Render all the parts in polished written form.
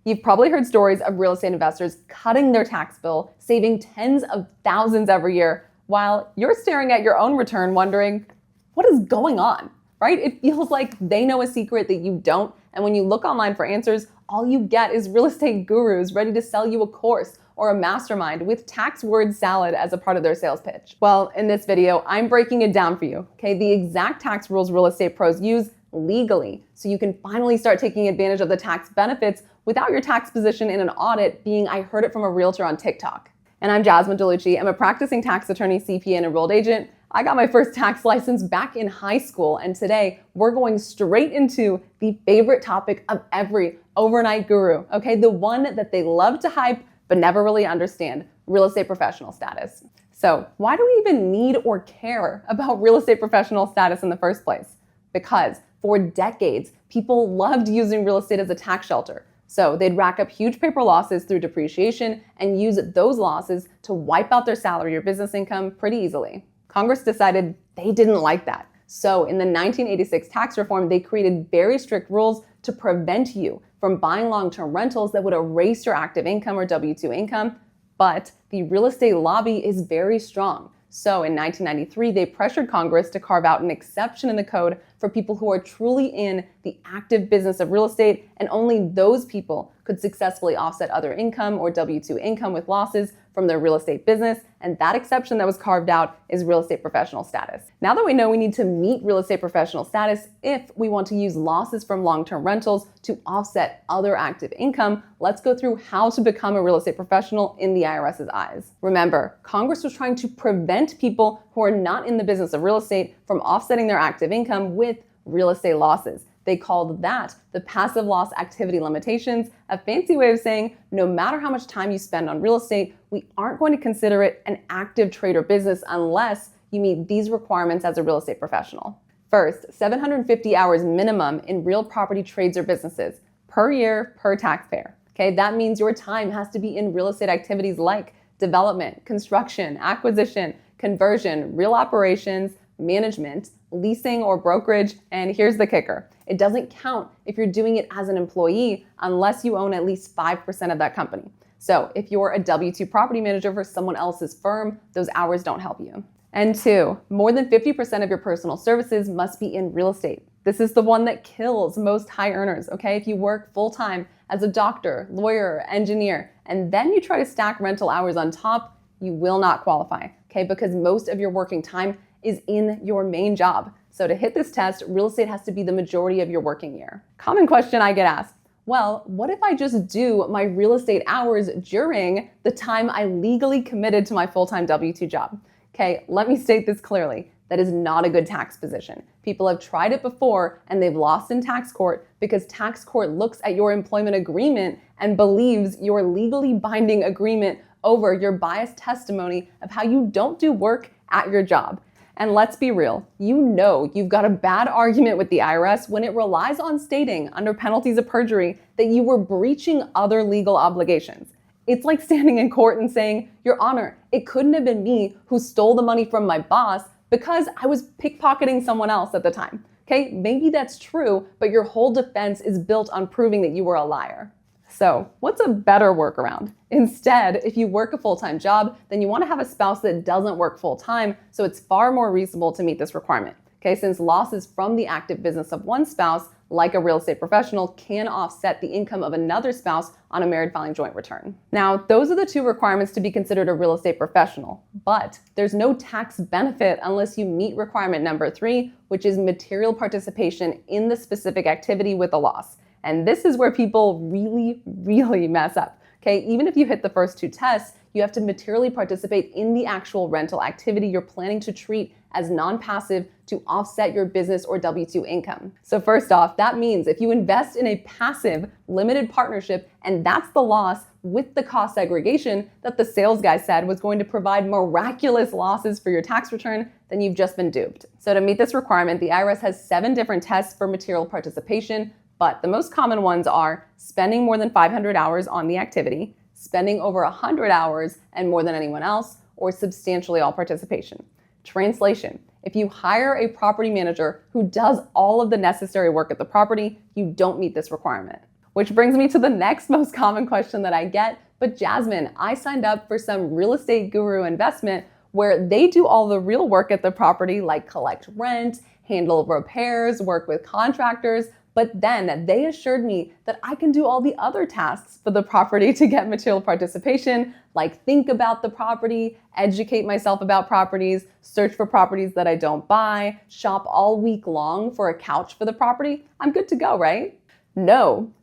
You've probably heard stories of real estate investors cutting their tax bill, saving tens of thousands every year, while you're staring at your own return wondering, what is going on, right? It feels like they know a secret that you don't, and when you look online for answers, all you get is real estate gurus ready to sell you a course or a mastermind with tax word salad as a part of their sales pitch. Well, in this video, I'm breaking it down for you, okay? The exact tax rules real estate pros use legally, so you can finally start taking advantage of the tax benefits without your tax position in an audit being, I heard it from a realtor on TikTok. And I'm Jasmine DiLucci. I'm a practicing tax attorney, CPA, and enrolled agent. I got my first tax license back in high school, and today we're going straight into the favorite topic of every overnight guru, okay? The one that they love to hype but never really understand, real estate professional status. So why do we even need or care about real estate professional status in the first place? Because for decades, people loved using real estate as a tax shelter. So they'd rack up huge paper losses through depreciation and use those losses to wipe out their salary or business income pretty easily. Congress decided they didn't like that. So in the 1986 tax reform, they created very strict rules to prevent you from buying long-term rentals that would erase your active income or W-2 income. But the real estate lobby is very strong. So in 1993, they pressured Congress to carve out an exception in the code for people who are truly in the active business of real estate, and only those people could successfully offset other income or W-2 income with losses from their real estate business, and that exception that was carved out is real estate professional status. Now that we know we need to meet real estate professional status if we want to use losses from long-term rentals to offset other active income, let's go through how to become a real estate professional in the IRS's eyes. Remember, Congress was trying to prevent people who are not in the business of real estate from offsetting their active income with real estate losses. They called that the passive loss activity limitations, a fancy way of saying no matter how much time you spend on real estate, we aren't going to consider it an active trade or business unless you meet these requirements as a real estate professional. First, 750 hours minimum in real property trades or businesses per year per taxpayer. Okay, that means your time has to be in real estate activities like development, construction, acquisition, conversion, real operations, management, leasing or brokerage, and here's the kicker. It doesn't count if you're doing it as an employee unless you own at least 5% of that company. So if you're a W-2 property manager for someone else's firm, those hours don't help you. And two, more than 50% of your personal services must be in real estate. This is the one that kills most high earners, okay? If you work full-time as a doctor, lawyer, engineer, and then you try to stack rental hours on top, you will not qualify, okay? Because most of your working time is in your main job. So to hit this test, real estate has to be the majority of your working year. Common question I get asked, well, what if I just do my real estate hours during the time I legally committed to my full-time W-2 job? Okay, let me state this clearly. That is not a good tax position. People have tried it before and they've lost in tax court because tax court looks at your employment agreement and believes your legally binding agreement over your biased testimony of how you don't do work at your job. And let's be real, you know you've got a bad argument with the IRS when it relies on stating under penalties of perjury that you were breaching other legal obligations. It's like standing in court and saying, Your Honor, it couldn't have been me who stole the money from my boss because I was pickpocketing someone else at the time. Okay, maybe that's true, but your whole defense is built on proving that you were a liar. So what's a better workaround? Instead, if you work a full-time job, then you want to have a spouse that doesn't work full-time, so it's far more reasonable to meet this requirement. Okay, since losses from the active business of one spouse, like a real estate professional, can offset the income of another spouse on a married filing joint return. Now, those are the two requirements to be considered a real estate professional, but there's no tax benefit unless you meet requirement number 3, which is material participation in the specific activity with a loss. And this is where people really mess up. Okay, even if you hit the first two tests, you have to materially participate in the actual rental activity you're planning to treat as non-passive to offset your business or W-2 income. So first off, that means if you invest in a passive limited partnership and that's the loss with the cost segregation that the sales guy said was going to provide miraculous losses for your tax return, then you've just been duped. So to meet this requirement, the IRS has 7 different tests for material participation, but the most common ones are spending more than 500 hours on the activity, spending over 100 hours and more than anyone else, or substantially all participation. Translation: if you hire a property manager who does all of the necessary work at the property, you don't meet this requirement. Which brings me to the next most common question that I get. But Jasmine, I signed up for some real estate guru investment where they do all the real work at the property, like collect rent, handle repairs, work with contractors. But then they assured me that I can do all the other tasks for the property to get material participation, like think about the property, educate myself about properties, search for properties that I don't buy, shop all week long for a couch for the property. I'm good to go, right? No,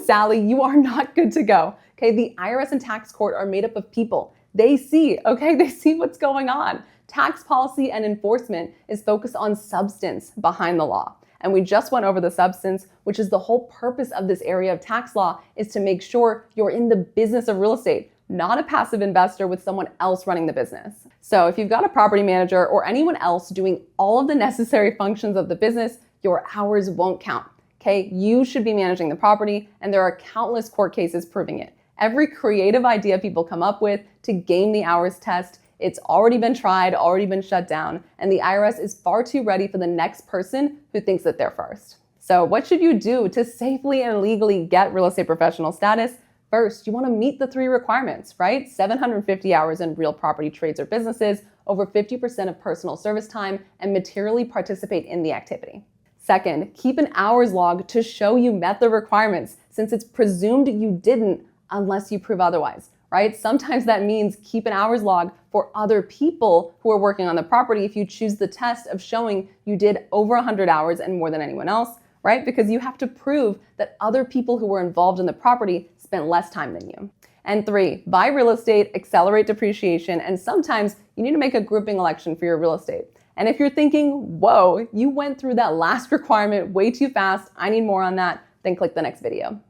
Sally, you are not good to go. Okay, the IRS and tax court are made up of people. They see what's going on. Tax policy and enforcement is focused on substance behind the law. And we just went over the substance, which is the whole purpose of this area of tax law, is to make sure you're in the business of real estate, not a passive investor with someone else running the business. So if you've got a property manager or anyone else doing all of the necessary functions of the business, your hours won't count. Okay, you should be managing the property, and there are countless court cases proving it. Every creative idea people come up with to game the hours test, it's already been tried, already been shut down, and the IRS is far too ready for the next person who thinks that they're first. So what should you do to safely and legally get real estate professional status? First, you want to meet the 3 requirements, right? 750 hours in real property trades or businesses, over 50% of personal service time, and materially participate in the activity. Second, keep an hours log to show you met the requirements, since it's presumed you didn't unless you prove otherwise. Right? Sometimes that means keep an hours log for other people who are working on the property if you choose the test of showing you did over 100 hours and more than anyone else, right? Because you have to prove that other people who were involved in the property spent less time than you. And 3, buy real estate, accelerate depreciation, and sometimes you need to make a grouping election for your real estate. And if you're thinking, whoa, you went through that last requirement way too fast, I need more on that, then click the next video.